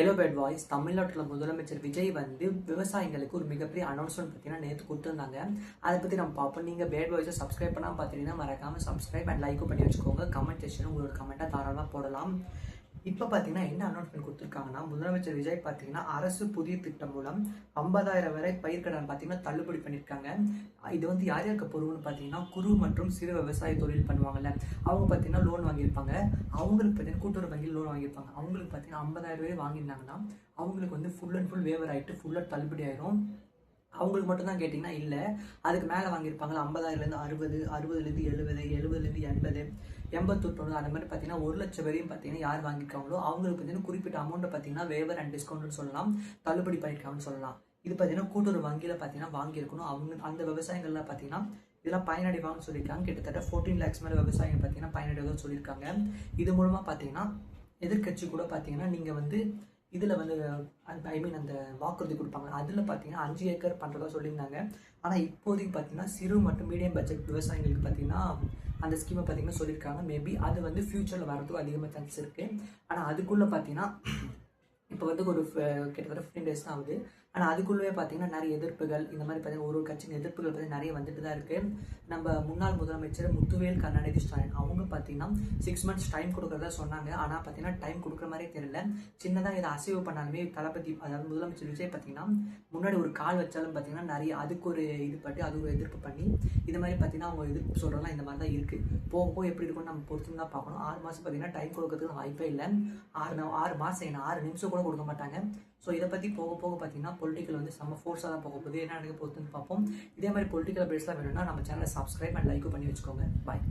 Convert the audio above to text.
Hello bad voice. தமிழ்நாட்டில் முதலமைச்சர் விஜய் வந்து விவசாயிகளுக்கு ஒரு மிகப்பெரிய அனௌன்ஸ்மெண்ட் பார்த்தீங்கன்னா நேற்று கொடுத்துருந்தாங்க. அதை பற்றி நம்ம பார்ப்போம். நீங்கள் பேட் வாய்ஸை சப்ஸ்கிரைப் பண்ணால் பார்த்தீங்கன்னா மறக்காமல் சப்ஸ்கிரைப் அண்ட் லைக்கும் பண்ணி வச்சுக்கோங்க. கமெண்ட் செக்ஷன் உங்களோட கமெண்ட்டாக தாராளமாக போடலாம். இப்போ பார்த்தீங்கன்னா என்ன அனௌன்ஸ்மெண்ட் கொடுத்துருக்காங்கன்னா, முதலமைச்சர் விஜய் பார்த்தீங்கன்னா அரசு புதிய திட்டம் மூலம் 50,000 வரை பயிர்க்கடன் பார்த்தீங்கன்னா தள்ளுபடி பண்ணியிருக்காங்க. இது வந்து யார் யாருக்கு பொருள்னு பார்த்தீங்கன்னா, குறு மற்றும் சிறு விவசாய தொழில் பண்ணுவாங்கல்ல, அவங்க பார்த்தீங்கன்னா லோன் வாங்கியிருப்பாங்க. அவங்களுக்கு பார்த்தீங்கன்னா கூட்டுறவு வங்கியில் லோன் வாங்கியிருப்பாங்க. அவங்களுக்கு பார்த்தீங்கன்னா 50,000 ரூபாய் வாங்கியிருந்தாங்கன்னா அவங்களுக்கு வந்து ஃபுல் அண்ட் ஃபுல் வேவர் ஆகிட்டு ஃபுல்லாக தள்ளுபடி ஆயிரும். அவங்களுக்கு மட்டும்தான் கேட்டிங்கன்னா இல்லை, அதுக்கு மேலே வாங்கியிருப்பாங்களா 50,000லேருந்து 60, 60லேருந்து 70, 70லேருந்து 80, 89 அந்த மாதிரி பார்த்தீங்கன்னா 1,00,000 வரையும் பார்த்தீங்கன்னா யார் வாங்கியிருக்காங்களோ அவங்களுக்கு பார்த்தீங்கன்னா குறிப்பிட்ட அமௌண்ட்டை பார்த்தீங்கன்னா வேவர் அண்ட் டிஸ்கவுண்ட்னு சொல்லலாம், தள்ளுபடி பண்ணியிருக்காங்கன்னு சொல்லலாம். இது பார்த்தீங்கன்னா கூட்டுறவு வங்கியில் பார்த்தீங்கன்னா வாங்கியிருக்கணும். அவங்க அந்த விவசாயிகள்லாம் பார்த்தீங்கன்னா இதெல்லாம் பயனடைவாங்கன்னு சொல்லியிருக்காங்க. கிட்டத்தட்ட 14 lakhs மேலே விவசாயிகள் பார்த்தீங்கன்னா பயனடைவாங்கன்னு சொல்லியிருக்காங்க. இது மூலமாக பார்த்தீங்கன்னா எதிர்கட்சி கூட பார்த்தீங்கன்னா நீங்கள் வந்து இதில் வந்து அந்த வாக்குறுதி கொடுப்பாங்க, அதில் பார்த்தீங்கன்னா 5 ஏக்கர் பண்ணுறதா சொல்லியிருந்தாங்க. ஆனால் இப்போதைக்கு பார்த்தீங்கன்னா சிறு மற்றும் மீடியம் பட்ஜெட் விவசாயிகளுக்கு பார்த்தீங்கன்னா அந்த ஸ்கீமை பார்த்தீங்கன்னா சொல்லியிருக்காங்க. மேபி அது வந்து ஃபியூச்சரில் வரதுக்கு அதிகமாக சான்ஸ் இருக்குது. ஆனால் அதுக்குள்ளே பார்த்தீங்கன்னா இப்போ வந்து ஒரு கிட்டத்தட்ட 15 days தான் ஆகுது. ஆனால் அதுக்குள்ளே பார்த்தீங்கன்னா நிறைய எதிர்ப்புகள் இந்த மாதிரி பார்த்தீங்கன்னா ஒரு கட்சியின் எதிர்ப்புகள் பார்த்தீங்கன்னா நிறைய வந்துட்டு தான் இருக்குது. நம்ம முன்னாள் முதலமைச்சர் முத்துவேல் கருணாநிதி ஸ்டாலின் அவங்க பார்த்தீங்கன்னா 6 months டைம் கொடுக்குறதா சொன்னாங்க. ஆனால் பார்த்தீங்கன்னா டைம் கொடுக்குற மாதிரியே தெரியல. சின்னதாக இதை அசைவு பண்ணாலுமே தளபதி அதாவது முதலமைச்சர் விஜய் பார்த்தீங்கன்னா முன்னாடி ஒரு கால் வச்சாலும் பார்த்தீங்கன்னா நிறைய அதுக்கு ஒரு இது பட்டு அது ஒரு எதிர்ப்பு பண்ணி இது மாதிரி பார்த்தீங்கன்னா அவங்க எதிர்ப்பு சொல்கிறலாம் இந்த மாதிரி தான் இருக்குது. போக எப்படி இருக்கும்னு நம்ம பொறுத்து தான் பார்க்கணும். 6 மாதம் பார்த்தீங்கன்னா டைம் கொடுக்கறதுக்கு வாய்ப்பே இல்லை. 6 மாதம் 6 நிமிஷம் கூட கொடுக்க மாட்டாங்க. ஸோ இதை பற்றி போக போக பார்த்தீங்கன்னா பொலிட்டிக்கல் வந்து செம்ம ஃபோர்ஸாக தான் போக போகுது. என்ன நடக்க போகுதுன்னு பார்ப்போம். இதே மாதிரி பொலிட்டிக்கல் அப்டேட்ஸ்லாம் வேணும்னா நம்ம சேனலை சப்ஸ்கிரைப் அண்ட் லைக்கும் பண்ணி வச்சுக்கோங்க. பாய்.